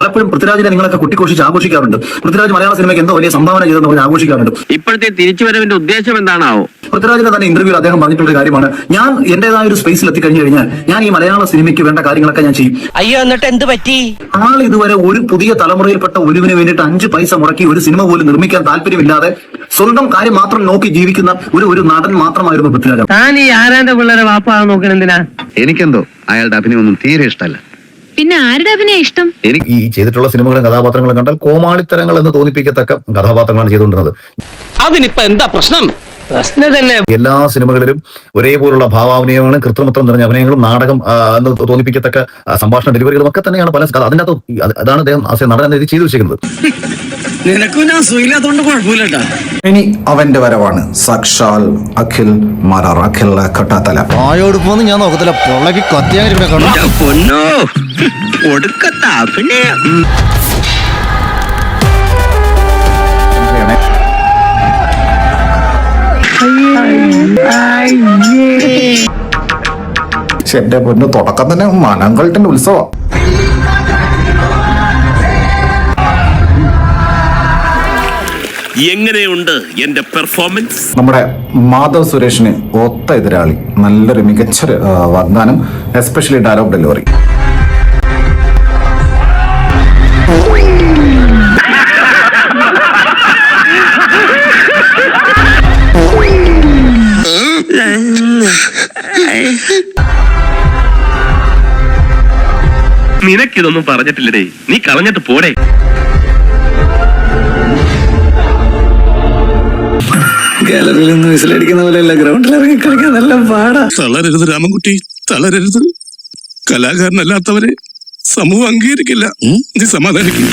പലപ്പോഴും പൃഥ്വിരാജിനെ നിങ്ങളൊക്കെ കുട്ടിക്കോഷിച്ച് ആഘോഷിക്കാറുണ്ട്. പൃഥ്വിരാജ് മലയാള സിനിമയ്ക്ക് എന്തോ വലിയ സംഭാവന ചെയ്തെന്ന് പറഞ്ഞ് ആഘോഷിക്കാറുണ്ട്. ഇപ്പോഴത്തെ തിരിച്ചുവരവിന്റെ ഉദ്ദേശം എന്താണാവോ? പൃഥ്വിരാജിന്റെ തന്നെ ഇന്റർവ്യൂവിൽ അദ്ദേഹം പറഞ്ഞിട്ടുള്ള കാര്യമാണ്, ഞാൻ എന്റേതായ ഒരു സ്പേസിൽ എത്തിക്കഴിഞ്ഞു കഴിഞ്ഞാൽ ഞാൻ ഈ മലയാള സിനിമയ്ക്ക് വേണ്ട കാര്യങ്ങളൊക്കെ ഞാൻ ചെയ്യും. അയ്യോ, എന്നിട്ട് എന്ത് പറ്റി? ആൾ ഇതുവരെ ഒരു പുതിയ തലമുറയിൽപ്പെട്ട ഒരുവിന് വേണ്ടിയിട്ട് 5 പൈസ മുടക്കി ഒരു സിനിമ പോലും നിർമ്മിക്കാൻ താല്പര്യമില്ലാതെ സ്വന്തം കാര്യം മാത്രം നോക്കി ജീവിക്കുന്ന ഒരു നടൻ മാത്രമായിരുന്നു പൃഥ്വിരാജ്. താൻ ഈ ആരാന്റെ പിള്ളേരെ വാപ്പാ നോക്കണ എന്തിനാ? എനിക്കെന്തോ അയാളുടെ അഭിനയൊന്നും തീരെ ഇഷ്ടമല്ല. പിന്നെ ആരുടെ അഭിനയം ഇഷ്ടം? എനിക്ക് ഈ ചെയ്തിട്ടുള്ള സിനിമകളും കഥാപാത്രങ്ങളും കണ്ടാൽ കോമാളിത്തരങ്ങൾ എന്ന് തോന്നിപ്പിക്കത്തക്ക കഥാപാത്രങ്ങളാണ് ചെയ്തുകൊണ്ടിരുന്നത്. അതിനിപ്പോ എന്താ പ്രശ്നം? പ്രശ്നം തന്നെ. എല്ലാ സിനിമകളിലും ഒരേപോലുള്ള ഭാവാഭിനയമാണ്, കൃത്രിമത്വം നിറഞ്ഞ അഭിനയങ്ങളും നാടകം എന്ന് തോന്നിപ്പിക്കത്തക്ക സംഭാഷണ ഡെലിവറികളും ഒക്കെ തന്നെയാണ് പല. അതിനകത്ത് അതാണ് അദ്ദേഹം നടൻ എന്ന ചെയ്തു വെച്ചിരിക്കുന്നത്. ഇനി അവന്റെ വരവാണ് സാക്ഷാൽ അഖിൽ മാരാർ, അഖിൽ കട്ടാത്തല. ആയോട് പോന്ന് ഞാൻ നോക്കത്തില്ല, പൊള്ളക്ക് കത്തിയാ പൊന്നോ ഒടുക്കത്ത അഭിനയം. എന്റെ പൊന്ന്, തുടക്കം തന്നെ മനങ്കൾട്ടിന്റെ ഉത്സവം. എങ്ങനെയുണ്ട് എന്റെ പെർഫോമൻസ്? നമ്മുടെ മാധവ് സുരേഷിന് ഒത്ത എതിരാളി, നല്ലൊരു മികച്ചൊരു വാഗ്ദാനം, എസ്പെഷ്യലി ഡയലോഗ് ഡെലിവറി. നിനക്കിതൊന്നും പറഞ്ഞിട്ടില്ലടേ, നീ കളഞ്ഞിട്ട് പോടേ. ഗാലറിയിൽ നിന്ന് വിസിലടിക്കുന്ന പോലെയല്ല, ഗ്രൗണ്ടിൽ ഇറങ്ങി കളിക്കാൻ നല്ല പാടാ. തളരരുത് രാമൻകുട്ടി, തളരരുത്. കലാകാരനല്ലാത്തവരെ സമൂഹം അംഗീകരിക്കില്ല. നീ സമാധാനിക്കും.